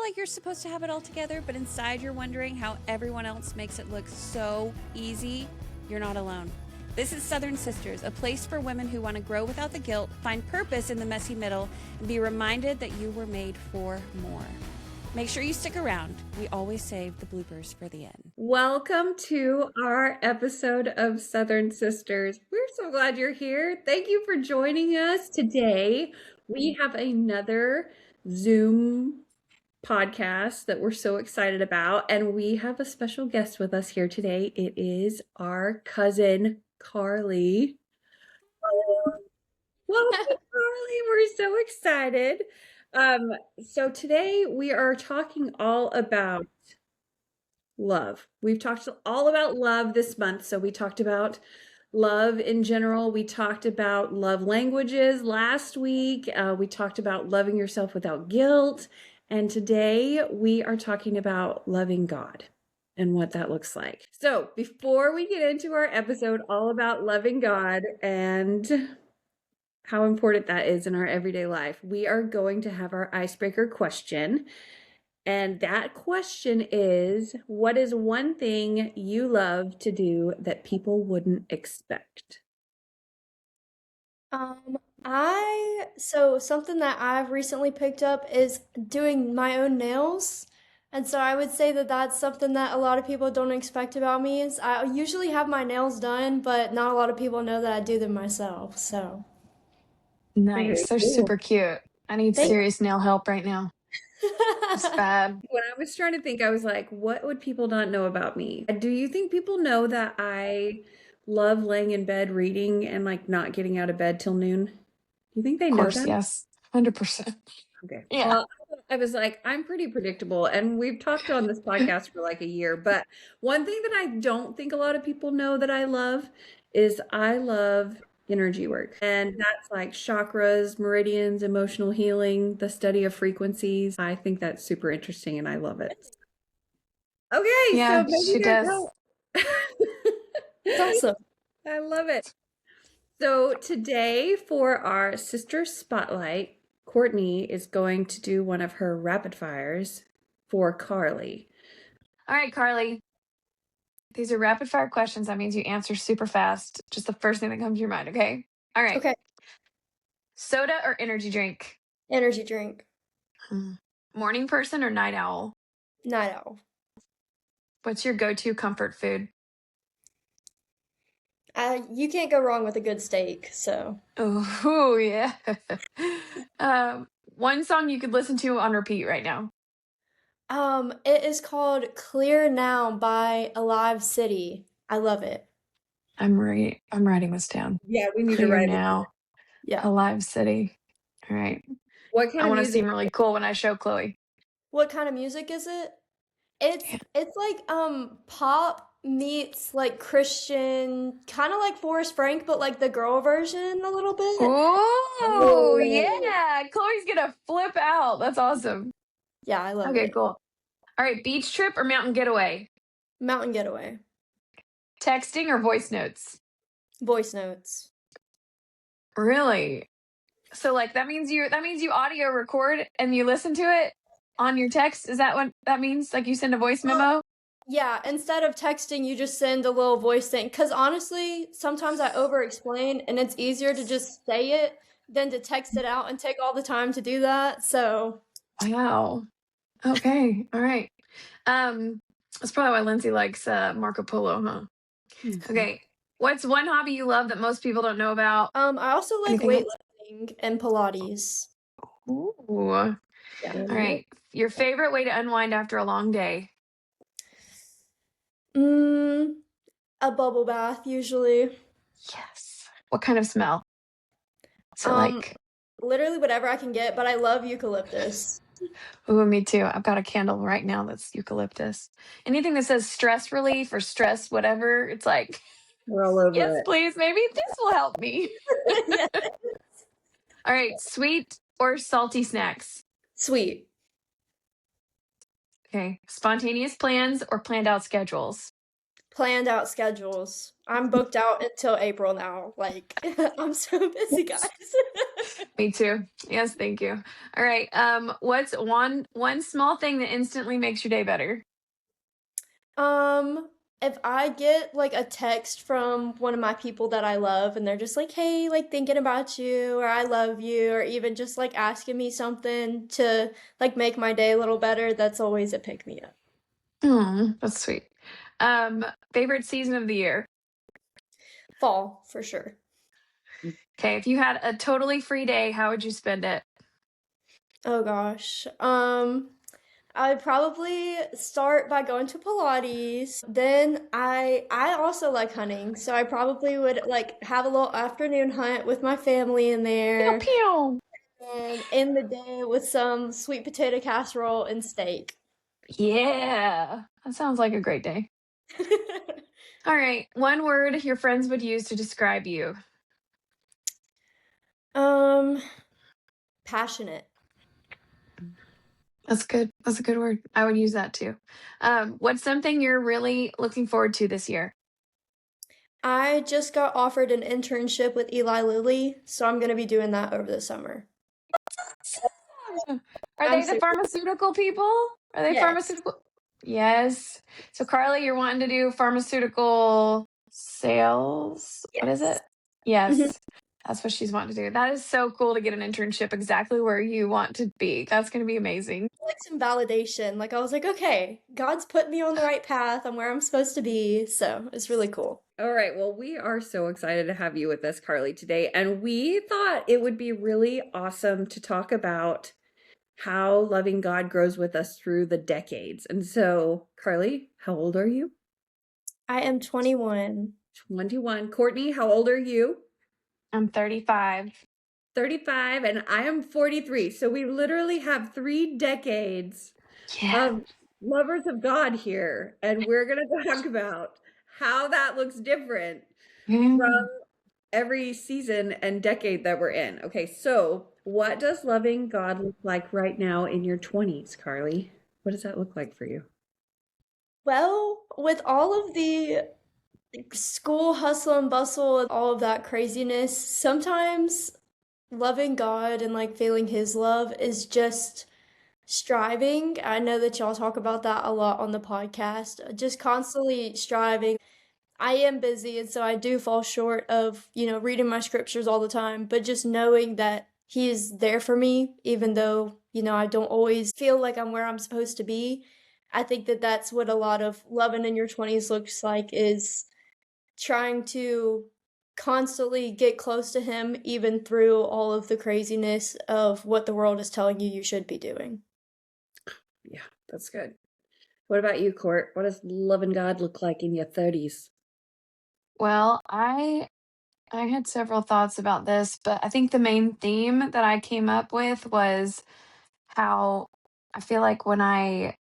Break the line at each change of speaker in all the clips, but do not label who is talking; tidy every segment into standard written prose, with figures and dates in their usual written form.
like you're supposed to have it all together, but inside you're wondering how everyone else makes it look so easy? You're not alone. This is Southern Sisters, a place for women who want to grow without the guilt, find purpose in the messy middle, and be reminded that you were made for more. Make sure you stick around. We always save the bloopers for the end. Welcome to our episode of Southern Sisters. We're so glad you're here. Thank you for joining us today. We have another Zoom podcast that we're so excited about, and we have a special guest with us here today. It is our cousin Carly. Welcome, Carly. We're so excited. So today we are talking all about love. We've talked all about love this month. So we talked about love in general. We talked about love languages last week. We talked about loving yourself without guilt. And today we are talking about loving God and what that looks like. So before we get into our episode all about loving God and how important that is in our everyday life, we are going to have our icebreaker question. And that question is, what is one thing you love to do that people wouldn't expect?
So something that I've recently picked up is doing my own nails. And so I would say that that's something that a lot of people don't expect about me is I usually have my nails done, but not a lot of people know that I do them myself. So
Nice. They're super cute. I need
Thank-
serious nail help right now. It's bad.
When I was trying to think, I was like, what would people not know about me? Do you think people know that I love laying in bed reading and like not getting out of bed till noon? Do you think they
Of
know
course,
that?
yes. 100%.
Okay.
Yeah.
Well, I was like, I'm pretty predictable. And we've talked on this podcast for like a year. But one thing that I don't think a lot of people know that I love is I love energy work. And that's like chakras, meridians, emotional healing, the study of frequencies. I think that's super interesting and I love it. Okay.
Yeah,
So maybe
she
there's
does.
It's awesome.
I love it. So today for our sister spotlight, Courtney is going to do one of her rapid fires for Carly.
All right, Carly. These are rapid fire questions. That means you answer super fast. Just the first thing that comes to your mind, okay? All right.
Okay.
Soda or energy drink?
Energy drink.
Morning person or night owl?
Night owl.
What's your go-to comfort food?
You can't go wrong with a good steak, so.
Oh, yeah. One song you could listen to on repeat right now.
It is called Clear Now by Alive City. I love it.
I'm writing this down.
Yeah, we need
Clear
to write
now.
Yeah.
Alive City. All right.
What kind
I
of
want to
music?
seem really cool when I show Chloe.
What kind of music is it? It's like pop meets like Christian, kind of like Forrest Frank, but like the girl version a little bit.
Oh, yeah. Chloe's gonna flip out. That's awesome.
Yeah, I love
Okay,
it.
cool. All right, beach trip or mountain getaway?
Mountain Getaway.
Texting or voice notes?
Voice notes.
Really? So like that means you audio record and you listen to it on your text? Is that what that means? Like you send a voice memo?
Yeah, instead of texting, you just send a little voice thing. Because honestly, sometimes I over-explain, and it's easier to just say it than to text it out and take all the time to do that. So,
Wow. Okay. All right. That's probably why Lindsay likes Marco Polo, huh? Okay. What's one hobby you love that most people don't know about?
I also like
Anything else?
weightlifting and Pilates.
Ooh.
Yeah.
All right. Your favorite way to unwind after a long day?
A bubble bath usually.
Yes. What kind of smell? What's it like?
Literally whatever I can get, but I love eucalyptus.
Ooh, me too. I've got a candle right now that's eucalyptus. Anything that says stress relief or stress whatever, it's like,
We're all over
yes,
it.
please. Maybe this will help me. All right. Sweet or salty snacks?
Sweet.
Okay. Spontaneous plans or planned out schedules?
planned out schedules. I'm booked out until April now. Like, I'm so busy, guys.
Me too. Yes, thank you. All right. What's one small thing that instantly makes your day better?
Um, if I get like a text from one of my people that I love and they're just like, "Hey, like thinking about you," or "I love you," or even just like asking me something to like make my day a little better, that's always a pick me up.
That's sweet. Favorite season of the year?
Fall, for sure.
Okay, if you had a totally free day, how would you spend it?
Oh gosh. I would probably start by going to Pilates. Then I also like hunting, so I probably would like have a little afternoon hunt with my family in
Pew
there
pew.
and end the day with some sweet potato casserole and steak.
Yeah, that sounds like a great day. All right, one word your friends would use to describe you.
Um, passionate.
That's good. That's a good word. I would use that too. What's something you're really looking forward to this year?
I just got offered an internship with Eli Lilly, so I'm gonna be doing that over the summer.
Are
I'm
they the
super
pharmaceutical people? Are they
Yes.
pharmaceutical? Yes. So Carly, you're wanting to do pharmaceutical sales. What is
Yes.
it? Yes. That's what she's wanting to do. That is so cool to get an internship exactly where you want to be. That's going to be amazing.
Like some validation. Like I was like, okay, God's put me on the right path. I'm where I'm supposed to be. So it's really cool.
All right. Well, we are so excited to have you with us, Carly, today. And we thought it would be really awesome to talk about how loving God grows with us through the decades. And so, Carly, how old are you?
I am 21.
21. Courtney, how old are you?
I'm 35.
35. And I am 43. So we literally have 3 decades
Yeah.
of lovers of God here. And we're going to talk about how that looks different from
Mm.
every season and decade that we're in. Okay, so what does loving God look like right now in your 20s, Carly? What does that look like for you?
Well, with all of the school hustle and bustle and all of that craziness, sometimes loving God and like feeling His love is just striving. I know that y'all talk about that a lot on the podcast, just constantly striving. I am busy, and so I do fall short of, reading my scriptures all the time, but just knowing that He is there for me, even though, I don't always feel like I'm where I'm supposed to be. I think that that's what a lot of loving in your 20s looks like is trying to constantly get close to Him, even through all of the craziness of what the world is telling you you should be doing.
Yeah, that's good. What about you, Court? What does loving God look like in your 30s?
Well, I had several thoughts about this, but I think the main theme that I came up with was how I feel like when I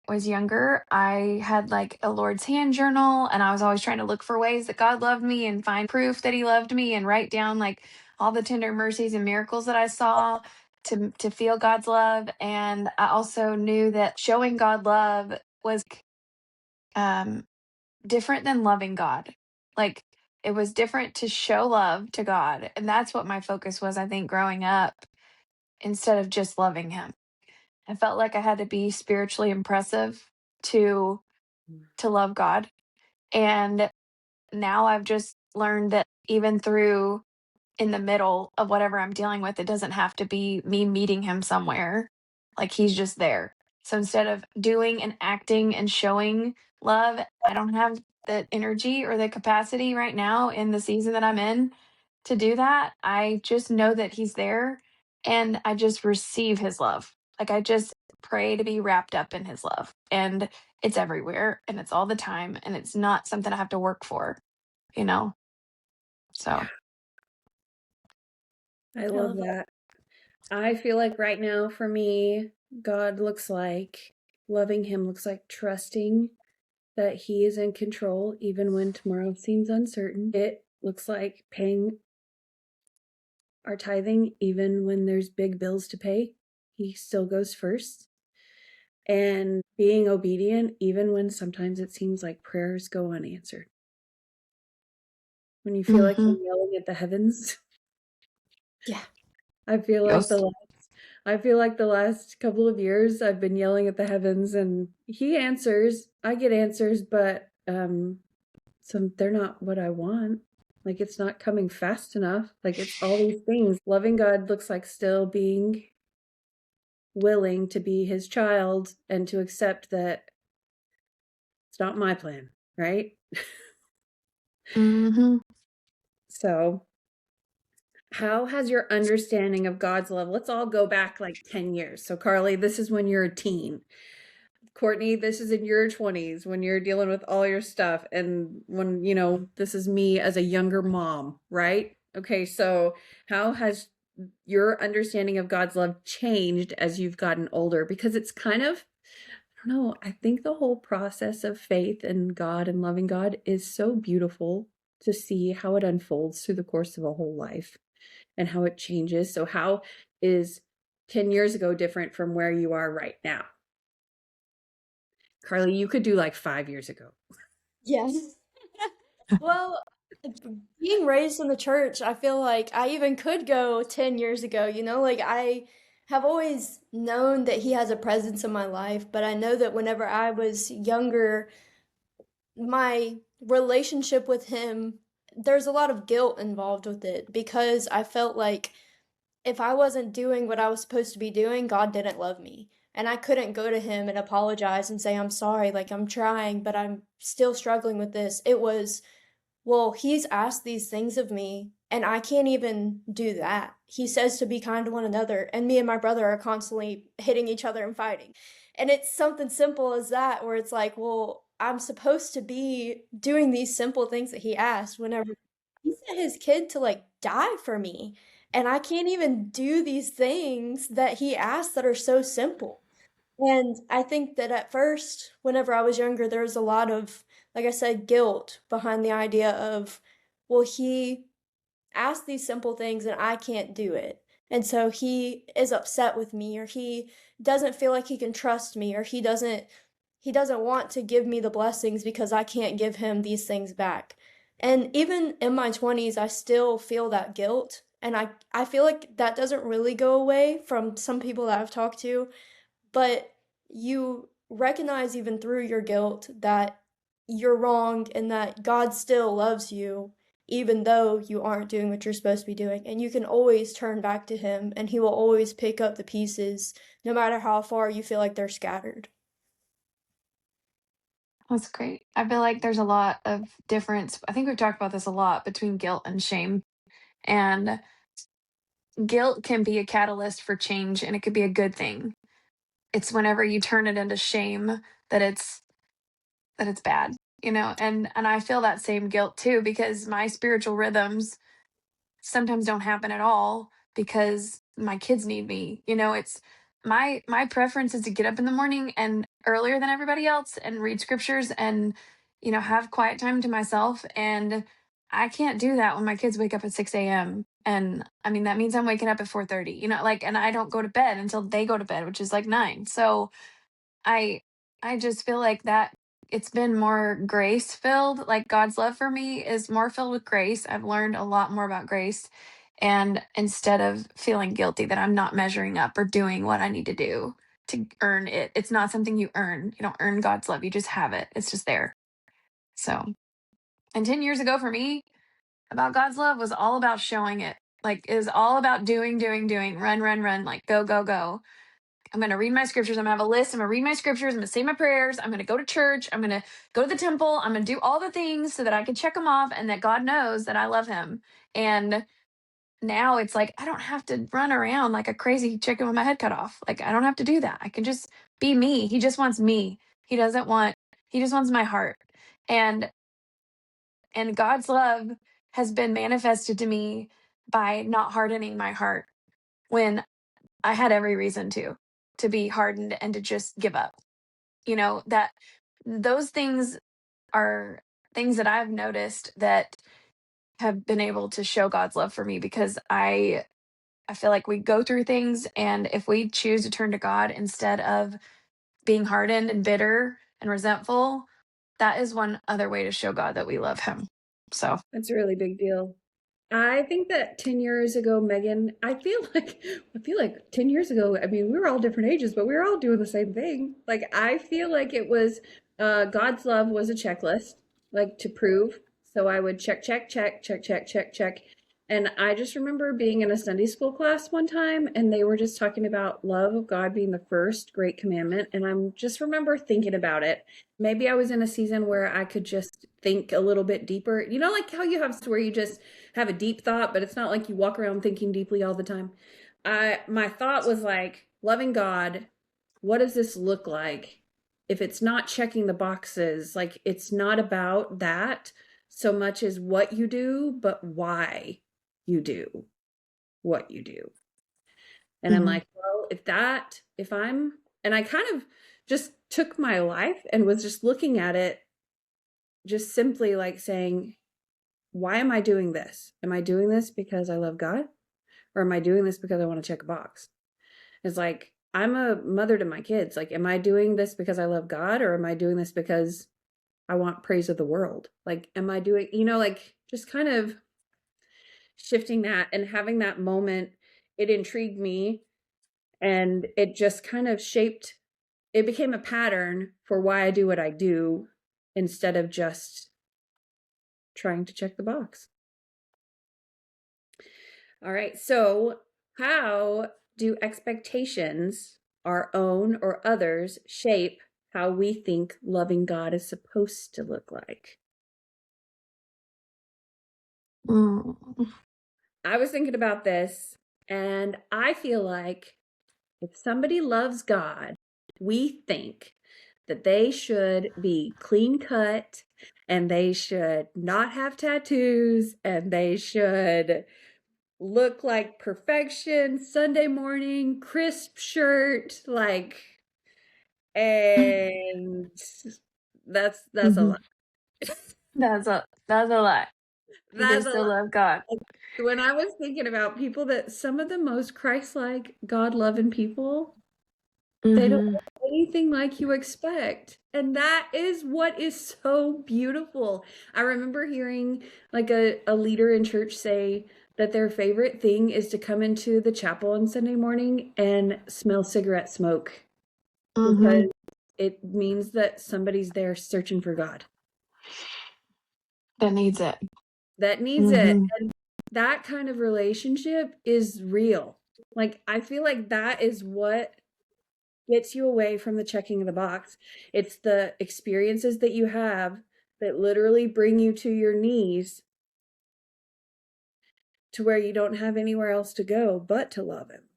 was younger, I had like a Lord's Hand journal, and I was always trying to look for ways that God loved me and find proof that He loved me and write down like all the tender mercies and miracles that I saw to feel God's love. And I also knew that showing God love was um, different than loving God. Like it was different to show love to God, and that's what my focus was. I think growing up, instead of just loving Him, I felt like I had to be spiritually impressive to love God. And now I've just learned that even through in the middle of whatever I'm dealing with, it doesn't have to be me meeting him somewhere. Like he's just there. So instead of doing and acting and showing love, I don't have the energy or the capacity right now in the season that I'm in to do that. I just know that he's there and I just receive his love. Like I just pray to be wrapped up in his love. And it's everywhere and it's all the time and it's not something I have to work for, you know?
Yeah,
So,
I
I
love
love
that. I feel like right now for me, God looks like loving Him looks like trusting that He is in control even when tomorrow seems uncertain. It looks like paying our tithing even when there's big bills to pay. He still goes first. and being obedient, even when sometimes it seems like prayers go unanswered. When you feel like
Mhm.
you're yelling at the heavens,
Yeah.
I feel like
Yes.
the last couple of years I've been yelling at the heavens and he answers. I get answers, but some they're not what I want. Like it's not coming fast enough. Like it's all these things. Loving God looks like still being willing to be his child and to accept that it's not my plan, right?
Mhm.
So, how has your understanding of God's love? Let's all go back like 10 years. So, Carly, this is when you're a teen. Courtney, this is in your 20s when you're dealing with all your stuff. And when, this is me as a younger mom, right? Okay, so how has your understanding of God's love changed as you've gotten older? Because it's kind of, I don't know, I think the whole process of faith in God and loving God is so beautiful to see how it unfolds through the course of a whole life and how it changes. So, how is 10 years ago different from where you are right now? Carly, you could do like 5 years ago.
Yes. Well, being raised in the church, I feel like I even could go 10 years ago, like I have always known that he has a presence in my life, but I know that whenever I was younger, my relationship with him, there's a lot of guilt involved with it because I felt like if I wasn't doing what I was supposed to be doing, God didn't love me. And I couldn't go to him and apologize and say, I'm sorry, like I'm trying, but I'm still struggling with this. It was, well, he's asked these things of me, and I can't even do that. He says to be kind to one another, and me and my brother are constantly hitting each other and fighting. And it's something simple as that, where it's like, well, I'm supposed to be doing these simple things that he asked whenever he sent his kid to like die for me. And I can't even do these things that he asked that are so simple. And I think that at first, whenever I was younger, there was a lot of, like I said, guilt behind the idea of, well, he asked these simple things and I can't do it. And so he is upset with me, or he doesn't feel like he can trust me, or he doesn't want to give me the blessings because I can't give him these things back. And even in my 20s, I still feel that guilt. And I feel like that doesn't really go away from some people that I've talked to, but you recognize even through your guilt that you're wrong and that God still loves you even though you aren't doing what you're supposed to be doing. And you can always turn back to him and he will always pick up the pieces no matter how far you feel like they're scattered.
That's great. I feel like there's a lot of difference. I think we've talked about this a lot between guilt and shame. And guilt can be a catalyst for change and it could be a good thing. It's whenever you turn it into shame that it's bad, and I feel that same guilt too because my spiritual rhythms sometimes don't happen at all because my kids need me. It's my preference is to get up in the morning and earlier than everybody else and read scriptures and have quiet time to myself, and I can't do that when my kids wake up at 6 a.m. And I mean that means I'm waking up at 4:30, like, and I don't go to bed until they go to bed, which is like 9. So I I just feel like that it's been more grace filled. Like God's love for me is more filled with grace. I've learned a lot more about grace. And instead of feeling guilty that I'm not measuring up or doing what I need to do to earn it, it's not something you earn. You don't earn God's love. You just have it. It's just there. So, and 10 years ago for me, about God's love was all about showing it. Like it was all about doing, doing, doing, run, run, run, like go, go, go. I'm going to read my scriptures. I'm going to have a list. I'm going to read my scriptures. I'm going to say my prayers. I'm going to go to church. I'm going to go to the temple. I'm going to do all the things so that I can check them off and that God knows that I love him. And now it's like, I don't have to run around like a crazy chicken with my head cut off. Like, I don't have to do that. I can just be me. He just wants me. He just wants my heart. And, and God's love has been manifested to me by not hardening my heart when I had every reason to be hardened and to just give up. That those things are things that I've noticed that have been able to show God's love for me because I feel like we go through things and if we choose to turn to God instead of being hardened and bitter and resentful, that is one other way to show God that we love him. So,
That's a really big deal. I think that 10 years ago, Megan, I feel like 10 years ago, I mean, we were all different ages, but we were all doing the same thing. Like I feel like it was God's love was a checklist, like to prove. So I would check, check, check, check, check, check, check. And I just remember being in a Sunday school class one time and they were just talking about love of God being the first great commandment. And I'm just remember thinking about it. Maybe I was in a season where I could just think a little bit deeper. You know, like how you have where you just have a deep thought, but it's not like you walk around thinking deeply all the time. My thought was like, loving God, what does this look like? If it's not checking the boxes, like it's not about that so much as what you do, but why you do what you do. And I'm
mhm.
like, well, if I'm, and I kind of just took my life and was just looking at it, just simply like saying, why am I doing this? Am I doing this because I love God? Or am I doing this because I want to check a box? It's like, I'm a mother to my kids. Like, am I doing this because I love God? Or am I doing this because I want praise of the world? Like, am I doing, like just kind of shifting that and having that moment, it intrigued me and it just kind of shaped, it became a pattern for why I do what I do instead of just trying to check the box. All right. So, how do expectations, our own or others, shape how we think loving God is supposed to look like?
Mm.
I was thinking about this, and I feel like if somebody loves God, we think that they should be clean cut and they should not have tattoos and they should look like perfection, Sunday morning, crisp shirt, like, and that's a
Mhm.
lot.
That's a lot. You can
That's a
still
lot.
love God.
When I was thinking about people that some of the most Christ-like, God-loving people, they don't
Mhm.
look anything like you expect. And that is what is so beautiful. I remember hearing like a leader in church say that their favorite thing is to come into the chapel on Sunday morning and smell cigarette smoke because
Mhm.
it means that somebody's there searching for God.
That needs it.
That needs it.
Mhm.
And that kind of relationship is real. Like I feel like that is what gets you away from the checking of the box. It's the experiences that you have that literally bring you to your knees to where you don't have anywhere else to go but to love him.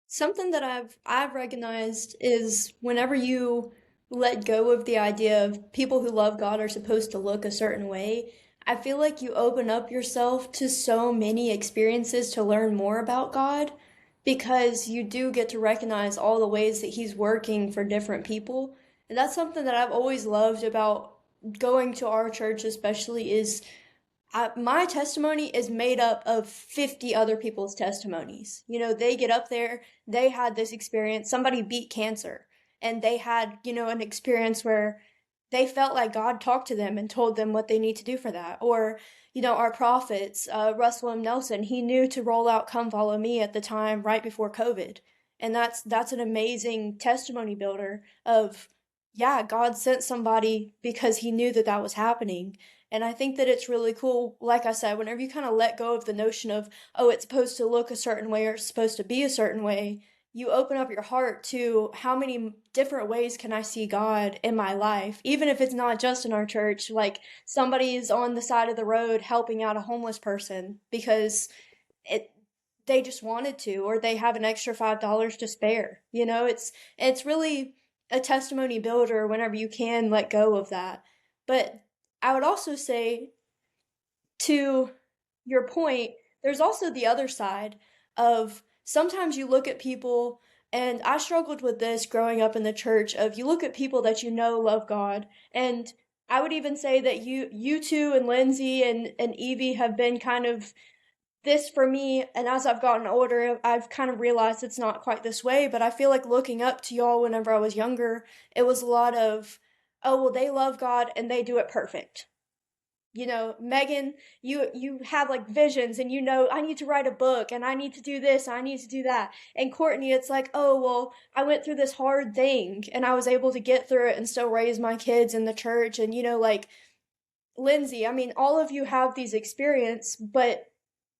Something that I've recognized is whenever you let go of the idea of people who love God are supposed to look a certain way, I feel like you open up yourself to so many experiences to learn more about God because you do get to recognize all the ways that he's working for different people. And that's something that I've always loved about going to our church especially is my testimony is made up of 50 other people's testimonies. You know, they get up there, they had this experience, somebody beat cancer, and they had, an experience where they felt like God talked to them and told them what they need to do for that. Or, our prophets, Russell M. Nelson, he knew to roll out Come Follow Me at the time right before COVID. And that's an amazing testimony builder of, yeah, God sent somebody because he knew that that was happening. And I think that it's really cool, like I said, whenever you kind of let go of the notion of, oh, it's supposed to look a certain way or it's supposed to be a certain way, you open up your heart to how many different ways can I see God in my life, even if it's not just in our church. Like somebody is on the side of the road helping out a homeless person because it they just wanted to, or they have an extra $5 to spare. It's really a testimony builder whenever you can let go of that. But I would also say, to your point, there's also the other side of sometimes you look at people, and I struggled with this growing up in the church, of you look at people that you know love God, and I would even say that you two and Lindsay and Evie have been kind of this for me, and as I've gotten older, I've kind of realized it's not quite this way, but I feel like looking up to y'all whenever I was younger, it was a lot of, oh, well, they love God and they do it perfect. Megan, you have like visions and I need to write a book and I need to do this, I need to do that. And Courtney, it's like, oh, well, I went through this hard thing and I was able to get through it and still raise my kids in the church. And like Lindsay, I mean, all of you have these experience, but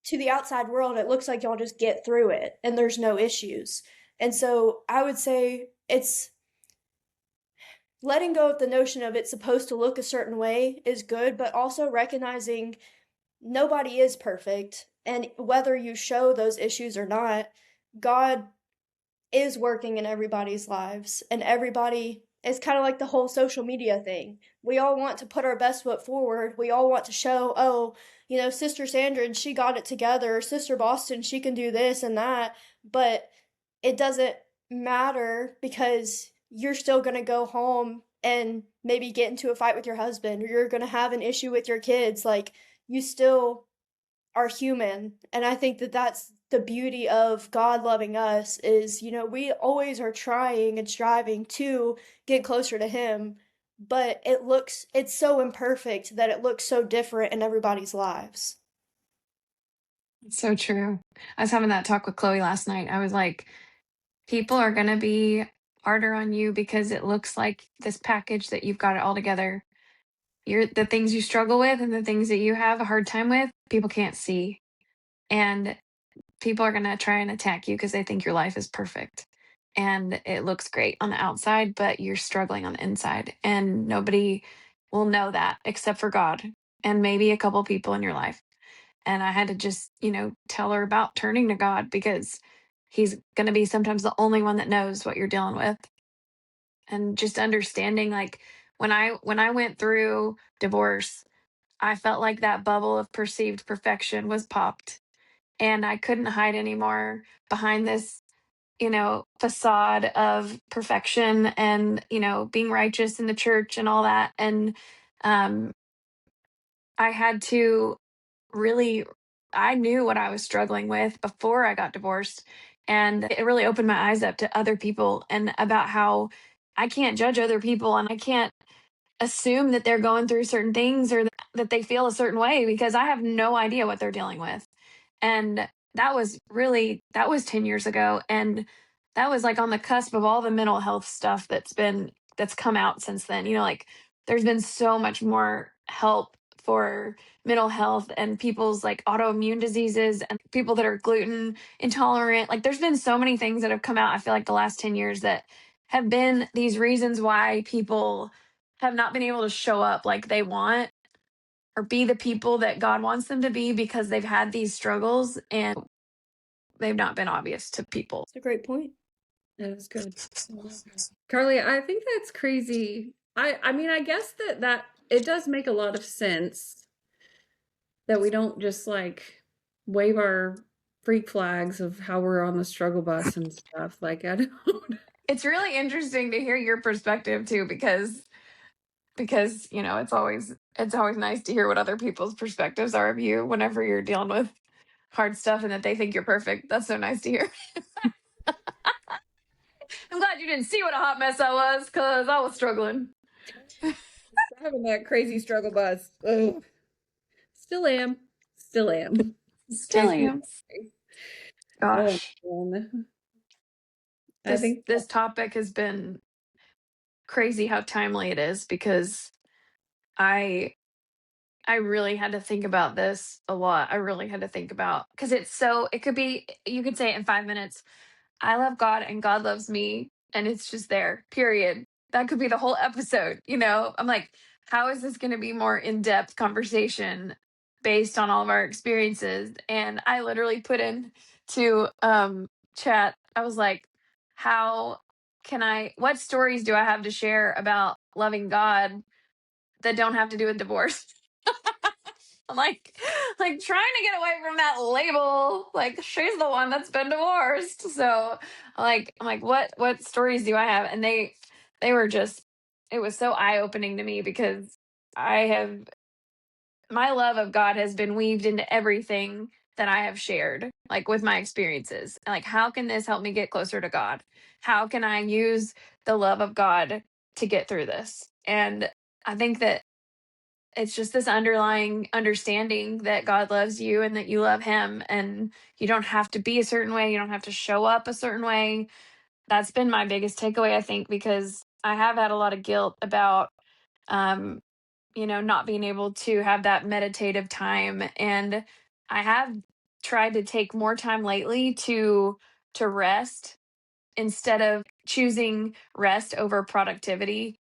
to the outside world, it looks like y'all just get through it and there's no issues. And so I would say it's letting go of the notion of it's supposed to look a certain way is good, but also recognizing nobody is perfect. And whether you show those issues or not, God is working in everybody's lives. And everybody is kind of like the whole social media thing. We all want to put our best foot forward. We all want to show, oh, Sister Sandra, and she got it together. Sister Boston, she can do this and that. But it doesn't matter because you're still going to go home and maybe get into a fight with your husband, or you're going to have an issue with your kids. Like, you still are human. And I think that that's the beauty of God loving us is, we always are trying and striving to get closer to him, but it's so imperfect that it looks so different in everybody's lives.
It's so true. I was having that talk with Chloe last night. I was like, people are going to be harder on you because it looks like this package that you've got it all together. The things you struggle with and the things that you have a hard time with, people can't see. And people are going to try and attack you because they think your life is perfect. And it looks great on the outside, but you're struggling on the inside. And nobody will know that except for God and maybe a couple people in your life. And I had to just, tell her about turning to God because he's going to be sometimes the only one that knows what you're dealing with. And just understanding, like, when I went through divorce, I felt like that bubble of perceived perfection was popped and I couldn't hide anymore behind this, facade of perfection and, being righteous in the church and all that. And um I had to really, I knew what I was struggling with before I got divorced. And it really opened my eyes up to other people and about how I can't judge other people and I can't assume that they're going through certain things or that they feel a certain way because I have no idea what they're dealing with. And that was 10 years ago. And that was like on the cusp of all the mental health stuff that's come out since then. Like there's been so much more help for mental health and people's like autoimmune diseases and people that are gluten intolerant. Like there's been so many things that have come out, I feel like the last 10 years that have been these reasons why people have not been able to show up like they want or be the people that God wants them to be because they've had these struggles and they've not been obvious to people.
It's a great point.
That was good. Carly, I think that's crazy. I mean, I guess that it does make a lot of sense that we don't just like wave our freak flags of how we're on the struggle bus and stuff. Like, I don't.
It's really interesting to hear your perspective too because it's always nice to hear what other people's perspectives are of you whenever you're dealing with hard stuff and that they think you're perfect. That's so nice to hear. I'm glad you didn't see what a hot mess I was because I was struggling.
Having that crazy struggle bus. Ugh. Still am. Still am.
Still am. Gosh.
Oh, man. I
This
think
this topic has been crazy how timely it is because I I really had to think about this a lot. I really had to think about because it could be you could say it in 5 minutes. I love God and God loves me and it's just there. Period. That could be the whole episode. I'm like, how is this going to be more in-depth conversation based on all of our experiences? And I literally put in to chat. I was like, how what stories do I have to share about loving God that don't have to do with divorce? I'm like trying to get away from that label. Like she's the one that's been divorced. So I'm like, what stories do I have? And they were just it was so eye-opening to me because I have my love of God has been weaved into everything that I have shared, like with my experiences. Like, how can this help me get closer to God? How can I use the love of God to get through this? And I think that it's just this underlying understanding that God loves you and that you love him, and you don't have to be a certain way, you don't have to show up a certain way. That's been my biggest takeaway, I think, because I have had a lot of guilt about um not being able to have that meditative time, and I have tried to take more time lately to rest instead of choosing rest over productivity,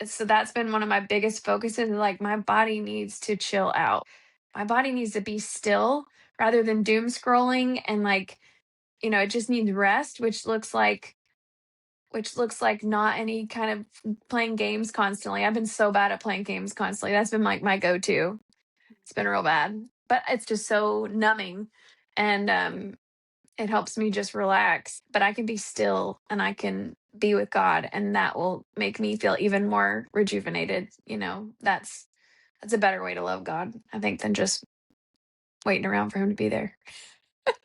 so that's been one of my biggest focuses. Like, my body needs to chill out. My body needs to be still rather than doom scrolling, and like, it just needs rest, which looks like not any kind of playing games constantly. I've been so bad at playing games constantly. That's been like my go-to. It's been real bad, but it's just so numbing, and it helps me just relax. But I can be still and I can be with God, and that will make me feel even more rejuvenated. That's a better way to love God, I think, than just waiting around for him to be there.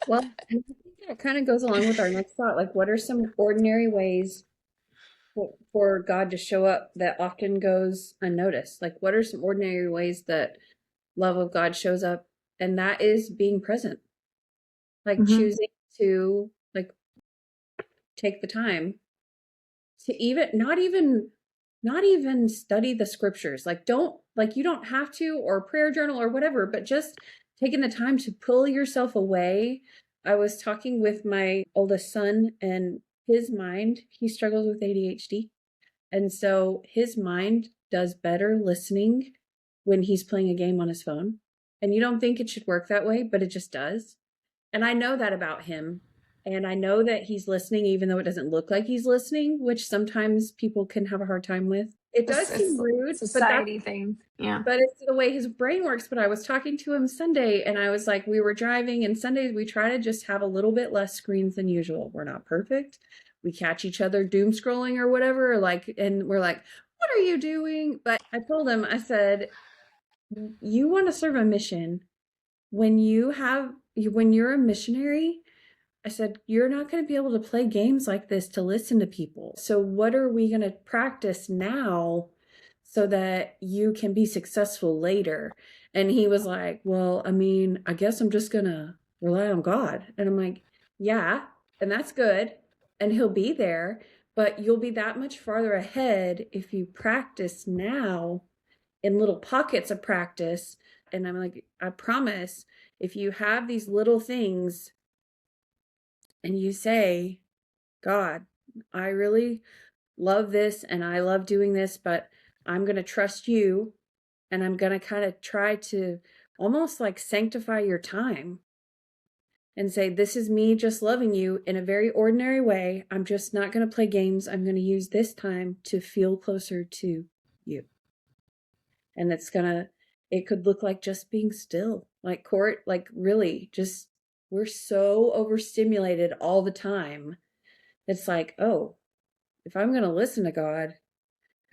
Well, and I think that kind of goes along with our next thought. Like, what are some ordinary ways for God to show up that often goes unnoticed? Like, what are some ordinary ways that love of God shows up? And that is being present, like
Mhm.
choosing to like take the time to even not even study the scriptures. Like, don't, like, you don't have to, or prayer journal or whatever, but just taking the time to pull yourself away. I was talking with my oldest son, and his mind, he struggles with ADHD. And so his mind does better listening when he's playing a game on his phone. And you don't think it should work that way, but it just does. And I know that about him. And I know that he's listening, even though it doesn't look like he's listening, which sometimes people can have a hard time with. It does seem
It's
rude, but that's
society thing. Yeah.
but it's the way his brain works. But I was talking to him Sunday, and I was like, we were driving, and Sundays we try to just have a little bit less screens than usual. We're not perfect. We catch each other doom scrolling or whatever, like, and we're like, what are you doing? But I told him, I said, you want to serve a mission. When you're a missionary, I said, you're not going to be able to play games like this to listen to people. So, what are we going to practice now so that you can be successful later? And he was like, well, I mean, I guess I'm just going to rely on God. And I'm like, yeah, and that's good. And he'll be there, but you'll be that much farther ahead if you practice now in little pockets of practice. And I'm like, I promise, if you have these little things and you say, God, I really love this and I love doing this, but I'm going to trust you, and I'm going to kind of try to almost like sanctify your time and say, this is me just loving you in a very ordinary way. I'm just not going to play games. I'm going to use this time to feel closer to you. And it could look like just being still, like court, like really just, we're so overstimulated all the time. It's like, oh, if I'm going to listen to God,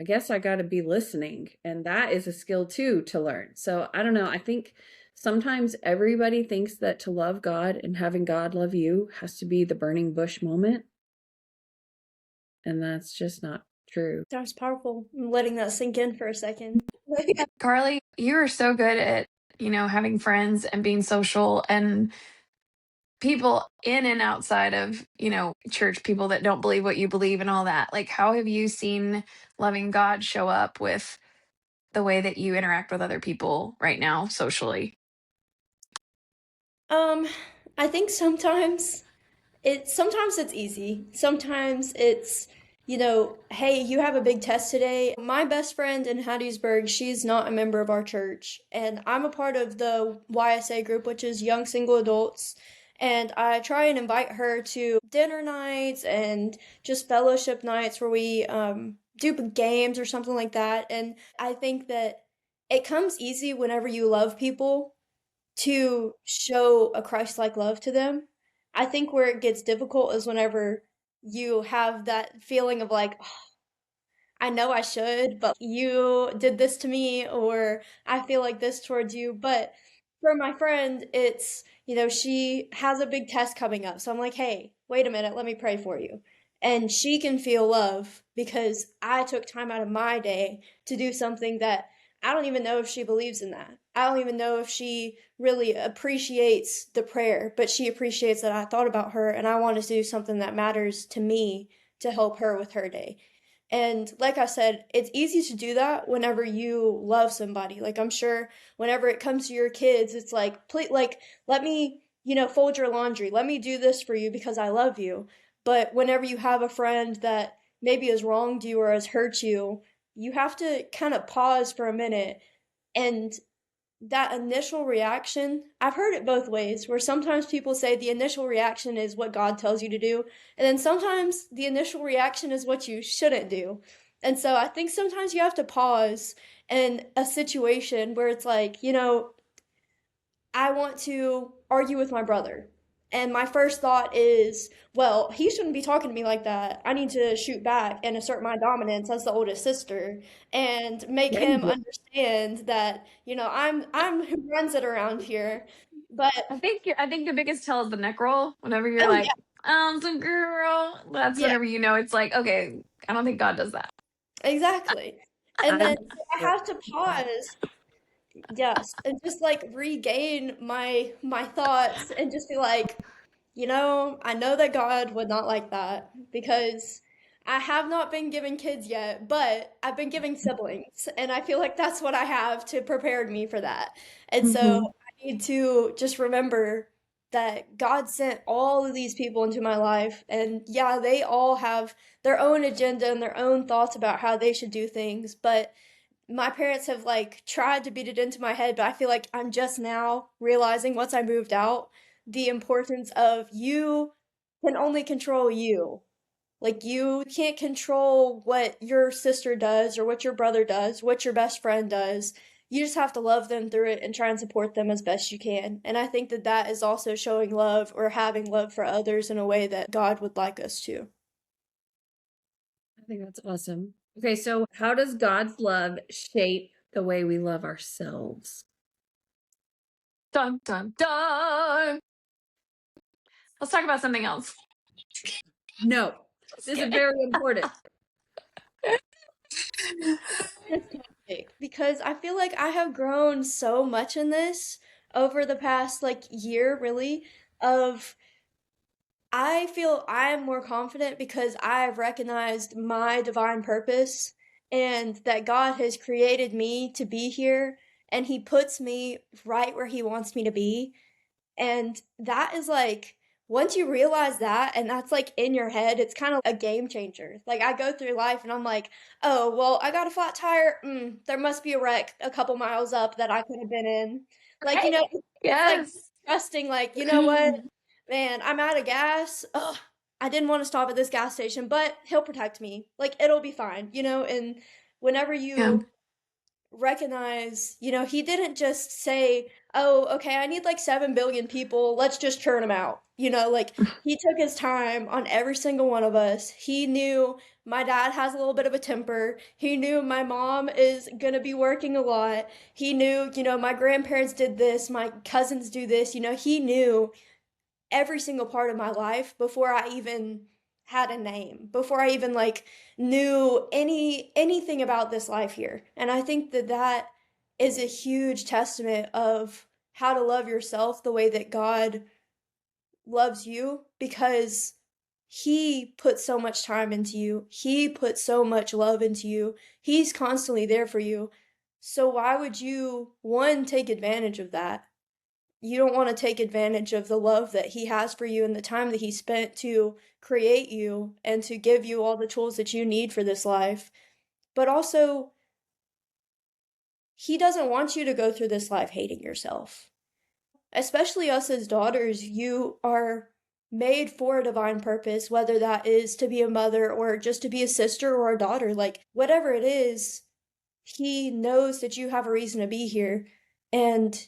I guess I got to be listening. And that is a skill too to learn. So I don't know. I think sometimes everybody thinks that to love God and having God love you has to be the burning bush moment. And that's just not true.
That was powerful. I'm letting that sink in for a second.
Carly, you are so good at, having friends and being social, and people in and outside of, church, people that don't believe what you believe and all that. Like, how have you seen loving God show up with the way that you interact with other people right now socially?
Um, I think sometimes it's easy. Sometimes it's, hey, you have a big test today. My best friend in Hattiesburg, she's not a member of our church, and I'm a part of the YSA group, which is Young Single Adults. And I try and invite her to dinner nights and just fellowship nights where we do games or something like that. And I think that it comes easy whenever you love people to show a Christ-like love to them. I think where it gets difficult is whenever you have that feeling of like, "Oh, I know I should, but you did this to me," or I feel like this towards you. But for my friend, it's, she has a big test coming up. So I'm like, hey, wait a minute, let me pray for you. And she can feel love because I took time out of my day to do something that I don't even know if she believes in that. I don't even know if she really appreciates the prayer, but she appreciates that I thought about her and I wanted to do something that matters to me to help her with her day. And like I said, it's easy to do that whenever you love somebody. Like I'm sure whenever it comes to your kids, it's like, please, like, let me, fold your laundry. Let me do this for you because I love you. But whenever you have a friend that maybe has wronged you or has hurt you, you have to kind of pause for a minute and that initial reaction, I've heard it both ways, where sometimes people say the initial reaction is what God tells you to do, and then sometimes the initial reaction is what you shouldn't do. And so I think sometimes you have to pause in a situation where it's like, I want to argue with my brother. And my first thought is, well, he shouldn't be talking to me like that. I need to shoot back and assert my dominance as the oldest sister and make
Yeah, you
him
do.
understand that, I'm who runs it around here. But
I think the biggest tell is the neck roll. Whenever you're
oh yeah,
like, so girl, that's
yeah,
whenever you know it's like, okay, I don't think God does that.
exactly. And
I'm
then so I
so
have to pause. Yes, and just like regain my thoughts and just be like, I know that God would not like that because I have not been given kids yet, but I've been giving siblings, and I feel like that's what I have to prepare me for that. And so
Hmm.
I need to just remember that God sent all of these people into my life, and yeah, they all have their own agenda and their own thoughts about how they should do things, but my parents have like tried to beat it into my head, but I feel like I'm just now realizing once I moved out the importance of you can only control you. Like you can't control what your sister does or what your brother does, what your best friend does. You just have to love them through it and try and support them as best you can. And I think that that is also showing love or having love for others in a way that God would like us to.
I think that's awesome. Okay, so how does God's love shape the way we love ourselves?
Dun dun dun. Let's talk about something else.
No,
Just
this is
kidding.
very important.
This topic because I feel like I have grown so much in this over the past like year really of I feel I'm more confident because I've recognized my divine purpose and that God has created me to be here and he puts me right where he wants me to be. And that is like, once you realize that and that's like in your head, it's kind of a game changer. Like I go through life and I'm like, oh, well, I got a flat tire. There must be a wreck a couple miles up that I could have been in. Like,
Right?
it's like
Yes.
trusting, like, you know what? Man, I'm out of gas. Ugh, I didn't want to stop at this gas station, but he'll protect me. Like, it'll be fine, And whenever
Yeah.
you recognize, he didn't just say, oh, okay, I need like 7 billion people. Let's just churn them out. Like he took his time on every single one of us. He knew my dad has a little bit of a temper. He knew my mom is going to be working a lot. He knew, my grandparents did this, my cousins do this. He knew every single part of my life before I even had a name, before I even like knew anything about this life here. And I think that that is a huge testament of how to love yourself the way that God loves you because he put so much time into you. He put so much love into you. He's constantly there for you. So why would you one take advantage of that? You don't want to take advantage of the love that he has for you and the time that he spent to create you and to give you all the tools that you need for this life. But also, he doesn't want you to go through this life hating yourself. Especially us as daughters, you are made for a divine purpose, whether that is to be a mother or just to be a sister or a daughter. Like, whatever it is, he knows that you have a reason to be here. And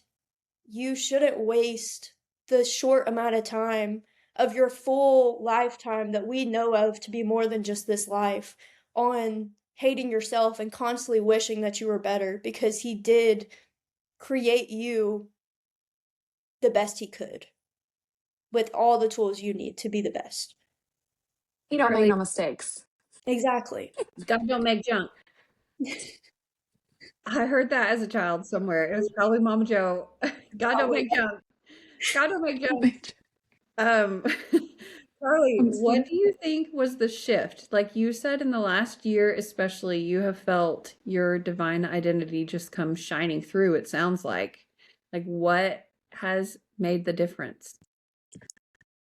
you shouldn't waste the short amount of time of your full lifetime that we know of to be more than just this life on hating yourself and constantly wishing that you were better because he did create you the best he could with all the tools you need to be the best.
You don't make
Carly,
no mistakes.
Exactly.
God don't make junk. I heard that as a child somewhere. It was probably Mama Joe. God don't
Probably.
make junk. God don't make junk.
But
Um, Carly,
I'm
what
so-
do you think was the shift? Like you said, in the last year, especially, you have felt your divine identity just come shining through, it sounds like. Like, what has made the difference?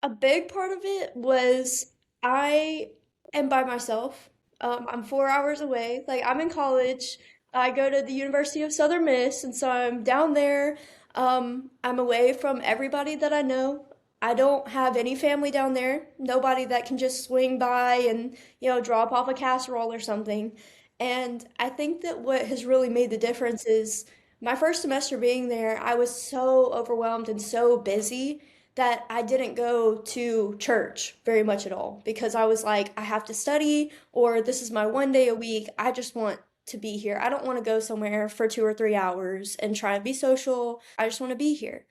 A big part of it was I am by myself. I'm 4 hours away. Like I'm in college. I go to the University of Southern Miss, and so I'm down there. I'm away from everybody that I know. I don't have any family down there. Nobody that can just swing by and, drop off a casserole or something. And I think that what has really made the difference is my first semester being there, I was so overwhelmed and so busy that I didn't go to church very much at all because I was like, I have to study, or this is my 1 day a week. I just want to be here. I don't want to go somewhere for 2 or 3 hours and try and be social. I just want to be here.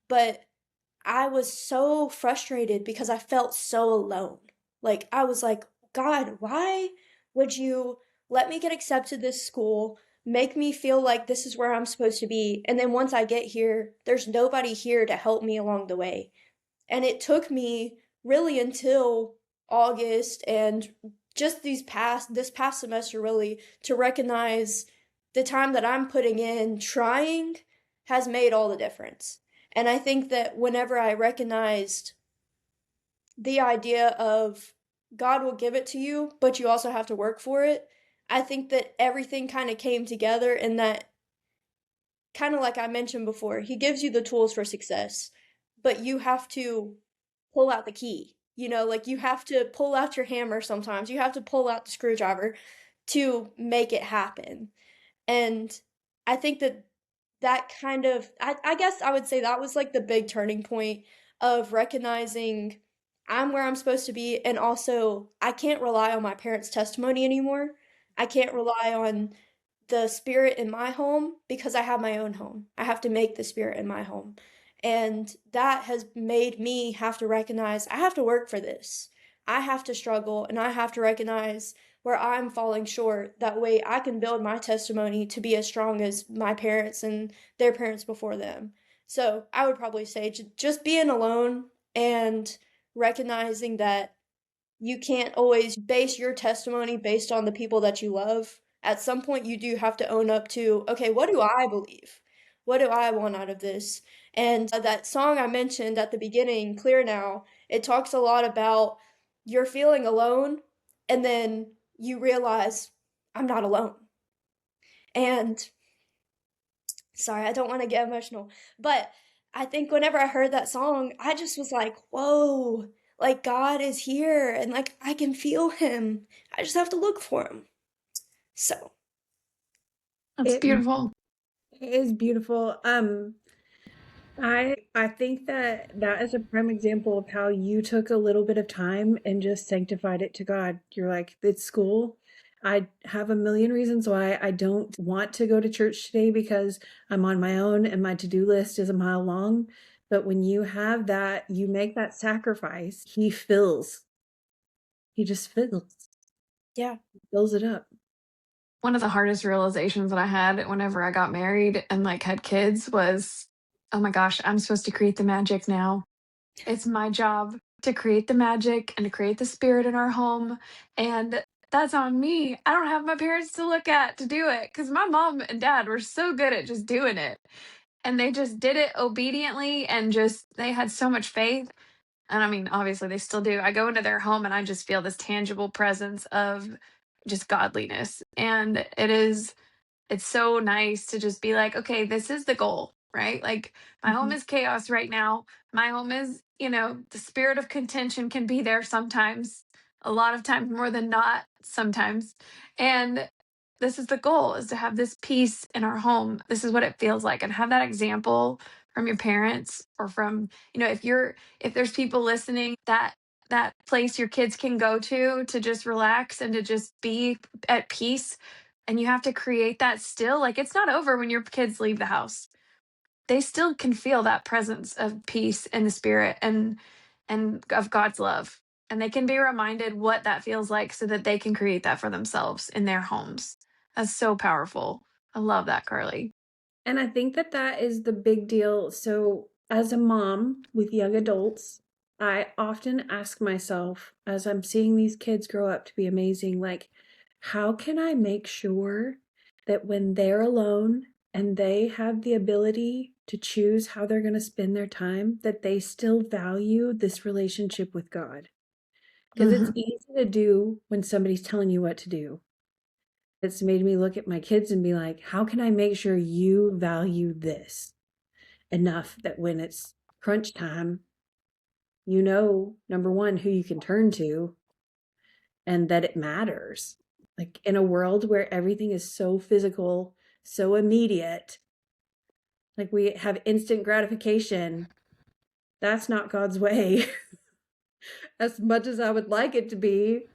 But I was so frustrated because I felt so alone. Like, I was like, God, why would you let me get accepted to this school, make me feel like this is where I'm supposed to be? And then once I get here, there's nobody here to help me along the way. And it took me really until August and just this past semester really to recognize the time that I'm putting in trying has made all the difference. And I think that whenever I recognized the idea of God will give it to you, but you also have to work for it, I think that everything kind of came together in that, kind of like I mentioned before, He gives you the tools for success, but you have to pull out the key. Like you have to pull out your hammer sometimes. You have to pull out the screwdriver to make it happen. And I think that that kind of, I guess I would say that was like the big turning point of recognizing I'm where I'm supposed to be. And also, I can't rely on my parents' testimony anymore. I can't rely on the spirit in my home because I have my own home. I have to make the spirit in my home. And that has made me have to recognize I have to work for this. I have to struggle and I have to recognize where I'm falling short. That way I can build my testimony to be as strong as my parents and their parents before them. So I would probably say just being alone and recognizing that you can't always base your testimony based on the people that you love. At some point, you do have to own up to, okay, what do I believe? What do I want out of this? And that song I mentioned at the beginning, Clear Now, it talks a lot about you're feeling alone, and then you realize, I'm not alone. And sorry, I don't want to get emotional, but I think whenever I heard that song, I just was like, whoa, like God is here and like I can feel him. I just have to look for him. So,
That's
It
beautiful.
is beautiful. I think that that is a prime example of how you took a little bit of time and just sanctified it to God. You're like, it's school. I have a million reasons why I don't want to go to church today because I'm on my own and my to-do list is a mile long. But when you have that, you make that sacrifice, he fills. He just
yeah.
fills it up.
One of the hardest realizations that I had whenever I got married and like had kids was, oh my gosh, I'm supposed to create the magic now. It's my job to create the magic and to create the spirit in our home. And that's on me. I don't have my parents to look at to do it because my mom and dad were so good at just doing it. And they just did it obediently and just, they had so much faith. And I mean, obviously they still do. I go into their home and I just feel this tangible presence of just godliness. And it's so nice to just be like, okay, this is the goal, right? Like, my home
Mhm.
is chaos right now. My home is, the spirit of contention can be there sometimes, a lot of times more than not, sometimes. And this is the goal, is to have this peace in our home. This is what it feels like. And have that example from your parents or from, if there's people listening, that place your kids can go to just relax and to just be at peace, and you have to create that still. Like, it's not over when your kids leave the house. they still can feel that presence of peace in the spirit and of God's love. And they can be reminded what that feels like so that they can create that for themselves in their homes. That's so powerful. I love that, Carly.
And I think that that is the big deal. So, as a mom with young adults, I often ask myself as I'm seeing these kids grow up to be amazing, like, how can I make sure that when they're alone and they have the ability to choose how they're going to spend their time, that they still value this relationship with God? Because it's
Mhm.
easy to do when somebody's telling you what to do. It's made me look at my kids and be like, how can I make sure you value this enough that when it's crunch time, you know, number one, who you can turn to and that it matters. Like in a world where everything is so physical, so immediate, like we have instant gratification, that's not God's way as much as I would like it to be.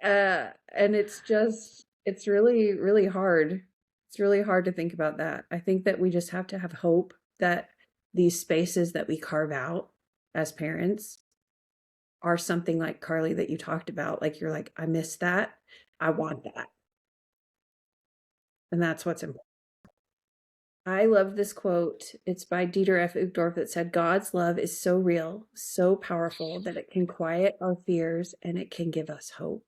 And it's really, really hard. It's really hard to think about that. I think that we just have to have hope that these spaces that we carve out as parents are something like Carly that you talked about. Like you're like, I miss that. I want that. And that's what's important. I love this quote. It's by Dieter F. Uchtdorf that said, God's love is so real, so powerful that it can quiet our fears and it can give us hope.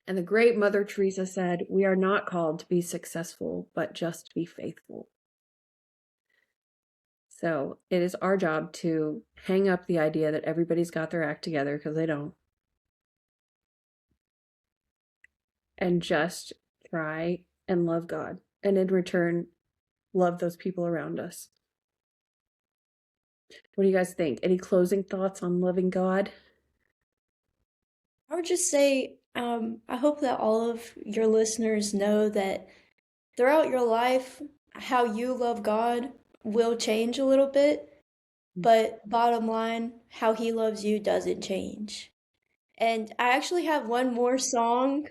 And the great Mother Teresa said, we are not called to be successful, but just to be faithful. So it is our job to hang up the idea that everybody's got their act together, because they don't, and just try and love God. And in return, love those people around us. What do you guys think? Any closing thoughts on loving God?
I would just say, I hope that all of your listeners know that throughout your life, how you love God will change a little bit, but bottom line, how He loves you doesn't change. And I actually have one more song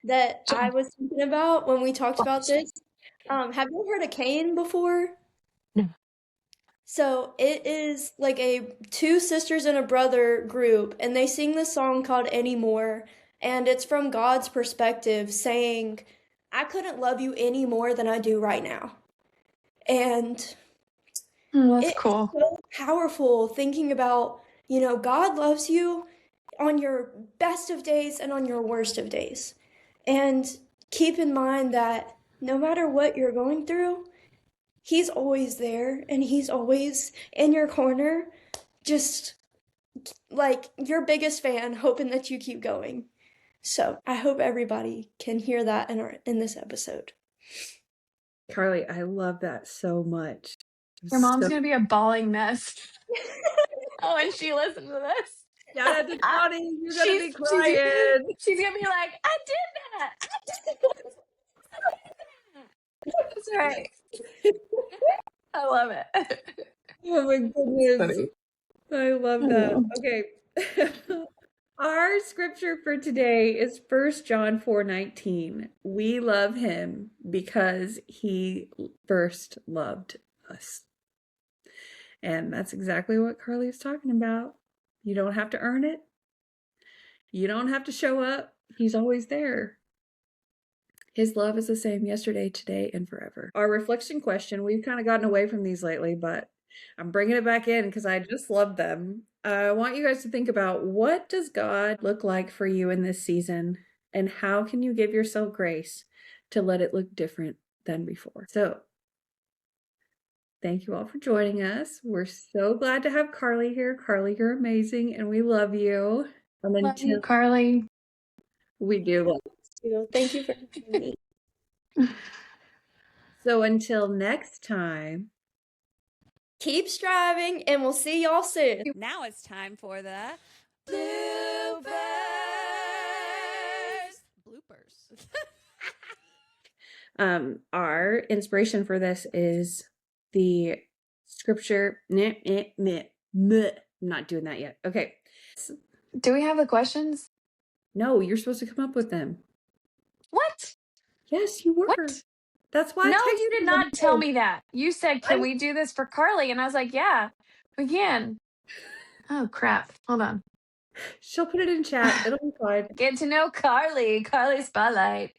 that I was thinking about when we talked about this. Have you heard of Cain before?
No.
So it is like a two sisters and a brother group, and they sing this song called Anymore, and it's from God's perspective saying, I couldn't love you any more than I do right now. And
Oh, that's
it is
cool.
so powerful thinking about, God loves you on your best of days and on your worst of days. And keep in mind that no matter what you're going through, He's always there and He's always in your corner, just like your biggest fan, hoping that you keep going. So I hope everybody can hear that in this episode.
Carly, I love that so much.
Your mom's
So
gonna be a bawling mess. Oh, and she listened to this.
shout out to Connie. You're gonna
she's
be
she's
crying.
she's gonna be like, I did that. I did that. That's right. I love it.
Oh my goodness.
Funny.
I love that.
Yeah.
Okay. Our scripture for today is 1 John 4:19. We love him because he first loved us. And that's exactly what Carly is talking about. You don't have to earn it. You don't have to show up. He's always there. His love is the same yesterday, today, and forever. Our reflection question, we've kind of gotten away from these lately, but I'm bringing it back in because I just love them. I want you guys to think about, what does God look like for you in this season, and how can you give yourself grace to let it look different than before? So thank you all for joining us. We're so glad to have Carly here. Carly, you're amazing, and we love you. And
Love you,
until
Carly.
we do.
Thank you for having me.
So until next time.
Keep striving, and we'll see y'all soon.
Now it's time for the bloopers. Bloopers.
Our inspiration for this is the scripture. I'm not doing that yet. Okay.
Do we have the questions?
No, you're supposed to come up with them.
What?
Yes, you were.
What?
That's why I
No,
texted
you did
you
not tell
anyway.
me that. You said, "Can we do this for Carly?" And I was like, "Yeah, we can." Oh crap. Hold on.
She'll put it in chat. It'll be fine.
Get to know Carly. Carly Spotlight.